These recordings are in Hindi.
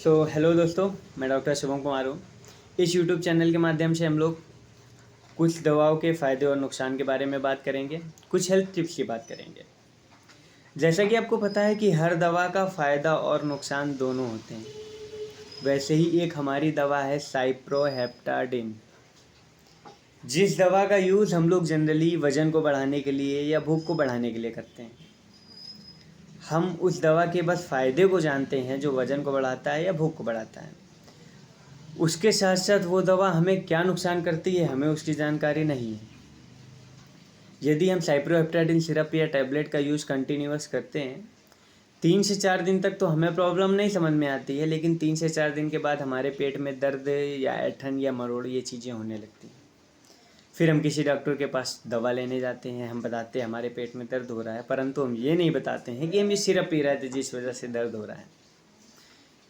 हेलो दोस्तों, मैं डॉक्टर शुभम कुमार हूँ। इस यूट्यूब चैनल के माध्यम से हम लोग कुछ दवाओं के फ़ायदे और नुकसान के बारे में बात करेंगे, कुछ हेल्थ टिप्स की बात करेंगे। जैसा कि आपको पता है कि हर दवा का फ़ायदा और नुकसान दोनों होते हैं, वैसे ही एक हमारी दवा है साइप्रोहेप्टाडिन। जिस दवा का यूज़ हम लोग जनरली वज़न को बढ़ाने के लिए या भूख को बढ़ाने के लिए करते हैं। हम उस दवा के बस फ़ायदे को जानते हैं जो वज़न को बढ़ाता है या भूख को बढ़ाता है। उसके साथ साथ वो दवा हमें क्या नुकसान करती है, हमें उसकी जानकारी नहीं है। यदि हम साइप्रोहेप्टाडिन सिरप या टैबलेट का यूज़ कंटिन्यूअस करते हैं 3 से 4 दिन तक तो हमें प्रॉब्लम नहीं समझ में आती है, लेकिन 3 से 4 दिन के बाद हमारे पेट में दर्द या ऐंठन या मरोड़ ये चीज़ें होने लगती हैं। फिर हम किसी डॉक्टर के पास दवा लेने जाते हैं, हम बताते हैं हमारे पेट में दर्द हो रहा है, परंतु हम ये नहीं बताते हैं कि हम ये सिरप पी रहे थे जिस वजह से दर्द हो रहा है।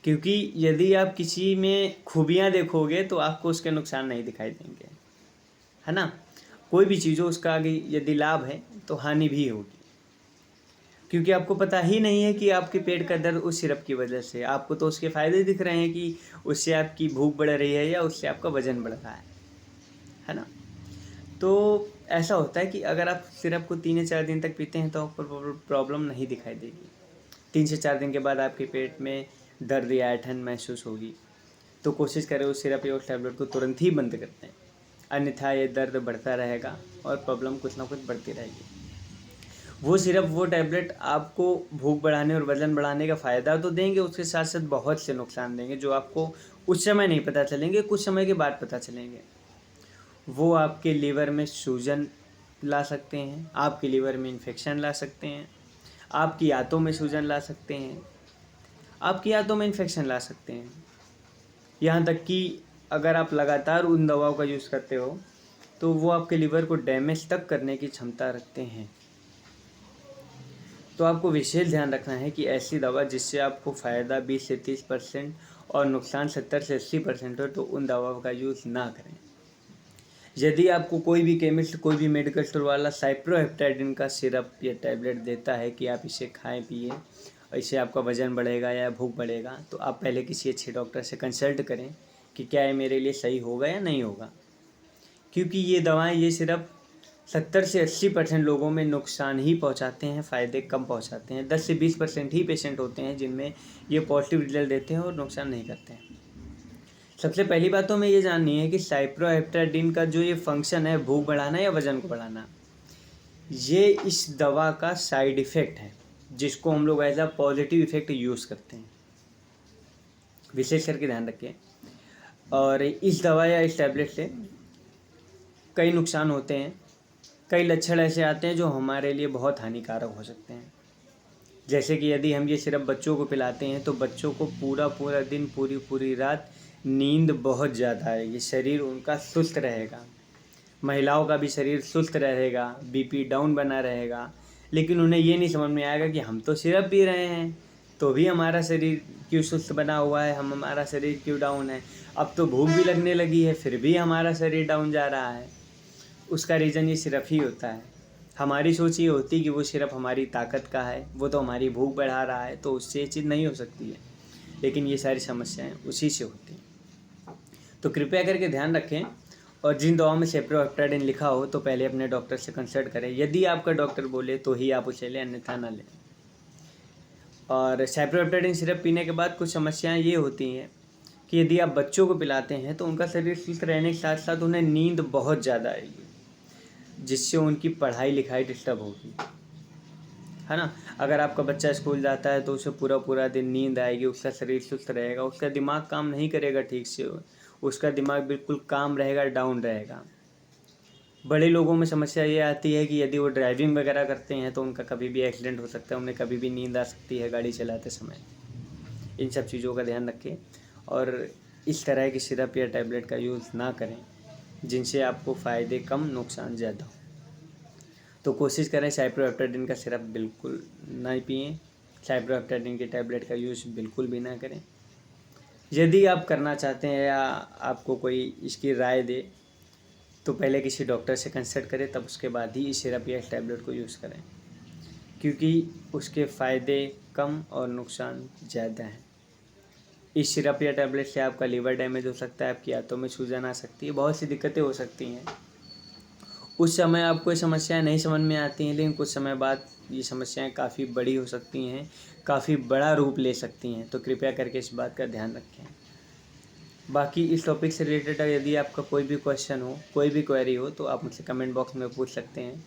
क्योंकि यदि आप किसी में खूबियाँ देखोगे तो आपको उसके नुकसान नहीं दिखाई देंगे, है ना। कोई भी चीज़ हो उसका आगे यदि लाभ है तो हानि भी होगी, क्योंकि आपको पता ही नहीं है कि आपके पेट का दर्द उस सिरप की वजह से। आपको तो उसके फ़ायदे दिख रहे हैं कि उससे आपकी भूख बढ़ रही है या उससे आपका वज़न बढ़ रहा है ना। तो ऐसा होता है कि अगर आप सिरप को 3 या 4 दिन तक पीते हैं तो आपको प्रॉब्लम नहीं दिखाई देगी। 3 से 4 दिन के बाद आपके पेट में दर्द या ऐंठन महसूस होगी, तो कोशिश करें उस सिरप या उस टैबलेट को तुरंत ही बंद कर दें, अन्यथा ये दर्द बढ़ता रहेगा और प्रॉब्लम कुछ ना कुछ बढ़ती रहेगी। वो सिरप वो टैबलेट आपको भूख बढ़ाने और वज़न बढ़ाने का फ़ायदा तो देंगे, उसके साथ साथ बहुत से नुकसान देंगे जो आपको उस समय नहीं पता चलेंगे, कुछ समय के बाद पता चलेंगे। वो आपके लीवर में सूजन ला सकते हैं, आपके लीवर में इन्फेक्शन ला सकते हैं, आपकी आंतों में सूजन ला सकते हैं, आपकी आंतों में इन्फेक्शन ला सकते हैं। यहाँ तक कि अगर आप लगातार उन दवाओं का यूज़ करते हो तो वो आपके लीवर को डैमेज तक करने की क्षमता रखते हैं। तो आपको विशेष ध्यान रखना है कि ऐसी दवा जिससे आपको फ़ायदा 20 से 30% और नुकसान 70 से 80% हो तो उन दवाओं का यूज़ ना करें। यदि आपको कोई भी केमिस्ट, कोई भी मेडिकल स्टोर वाला साइप्रोहेप्टाडिन का सिरप या टैबलेट देता है कि आप इसे खाएं पिए, इससे आपका वज़न बढ़ेगा या भूख बढ़ेगा, तो आप पहले किसी अच्छे डॉक्टर से कंसल्ट करें कि क्या ये मेरे लिए सही होगा या नहीं होगा। क्योंकि ये दवाएं, ये सिरप 70 से 80% लोगों में नुकसान ही पहुंचाते हैं, फ़ायदे कम पहुंचाते हैं। 10 से 20% ही पेशेंट होते हैं जिनमें ये पॉजिटिव रिजल्ट देते हैं और नुकसान नहीं करते हैं। सबसे पहली बात तो हमें ये जाननी है कि साइप्रोहेप्टाडिन का जो ये फंक्शन है, भूख बढ़ाना या वज़न को बढ़ाना, ये इस दवा का साइड इफ़ेक्ट है जिसको हम लोग as a positive effect use करते हैं। विशेष करके ध्यान रखें। और इस दवा या इस टैबलेट से कई नुकसान होते हैं, कई लक्षण ऐसे आते हैं जो हमारे लिए बहुत हानिकारक हो सकते हैं। जैसे कि यदि हम ये सिरप बच्चों को पिलाते हैं तो बच्चों को पूरा पूरा दिन, पूरी पूरी रात नींद बहुत ज़्यादा आएगी, शरीर उनका सुस्त रहेगा, महिलाओं का भी शरीर सुस्त रहेगा, बीपी डाउन बना रहेगा। लेकिन उन्हें ये नहीं समझ में आएगा कि हम तो सिरप पी रहे हैं तो भी हमारा शरीर क्यों सुस्त बना हुआ है, हमारा शरीर क्यों डाउन है। अब तो भूख भी लगने लगी है फिर भी हमारा शरीर डाउन जा रहा है। उसका रीज़न ये सिरप ही होता है। हमारी सोच ये होती है कि वो सिरप हमारी ताकत का है, वो तो हमारी भूख बढ़ा रहा है, तो उससे ये चीज़ नहीं हो सकती है। लेकिन ये सारी समस्याएं उसी से होती हैं। तो कृपया करके ध्यान रखें, और जिन दवाओं में साइप्रोहेप्टाडिन लिखा हो तो पहले अपने डॉक्टर से कंसल्ट करें। यदि आपका डॉक्टर बोले तो ही आप उसे लें, अन्यथा ना लें। और साइप्रोहेप्टाडिन सिरप पीने के बाद कुछ समस्याएं ये होती हैं कि यदि आप बच्चों को पिलाते हैं तो उनका शरीर सुस्त रहने के साथ साथ उन्हें नींद बहुत ज़्यादा आएगी, जिससे उनकी पढ़ाई लिखाई डिस्टर्ब होगी, है ना। अगर आपका बच्चा स्कूल जाता है तो उसे पूरा पूरा दिन नींद आएगी, उसका शरीर सुस्त रहेगा, उसका दिमाग काम नहीं करेगा ठीक से, उसका दिमाग बिल्कुल काम रहेगा, डाउन रहेगा। बड़े लोगों में समस्या ये आती है कि यदि वो ड्राइविंग वगैरह करते हैं तो उनका कभी भी एक्सीडेंट हो सकता है, उन्हें कभी भी नींद आ सकती है गाड़ी चलाते समय। इन सब चीज़ों का ध्यान रखें और इस तरह की सिरप या टैबलेट का यूज़ ना करें जिनसे आपको फ़ायदे कम, नुकसान ज़्यादा हो। तो कोशिश करें साइप्रोहेप्टाडिन का सिरप बिल्कुल ना पिएं, साइप्रोहेप्टाडिन के टैबलेट का यूज़ बिल्कुल भी ना करें। यदि आप करना चाहते हैं या आपको कोई इसकी राय दे तो पहले किसी डॉक्टर से कंसल्ट करें, तब उसके बाद ही इस सिरप या इस टैबलेट को यूज़ करें, क्योंकि उसके फ़ायदे कम और नुकसान ज़्यादा हैं। इस सिरप या टैबलेट से आपका लीवर डैमेज हो सकता है, आपकी आंतों में सूजन आ सकती है, बहुत सी दिक्कतें हो सकती हैं। उस समय आपको ये समस्याएं नहीं समझ में आती हैं, लेकिन कुछ समय बाद ये समस्याएं काफ़ी बड़ी हो सकती हैं, काफ़ी बड़ा रूप ले सकती हैं। तो कृपया करके इस बात का ध्यान रखें। बाकी इस टॉपिक से रिलेटेड यदि आपका कोई भी क्वेश्चन हो, कोई भी क्वेरी हो, तो आप मुझसे कमेंट बॉक्स में पूछ सकते हैं।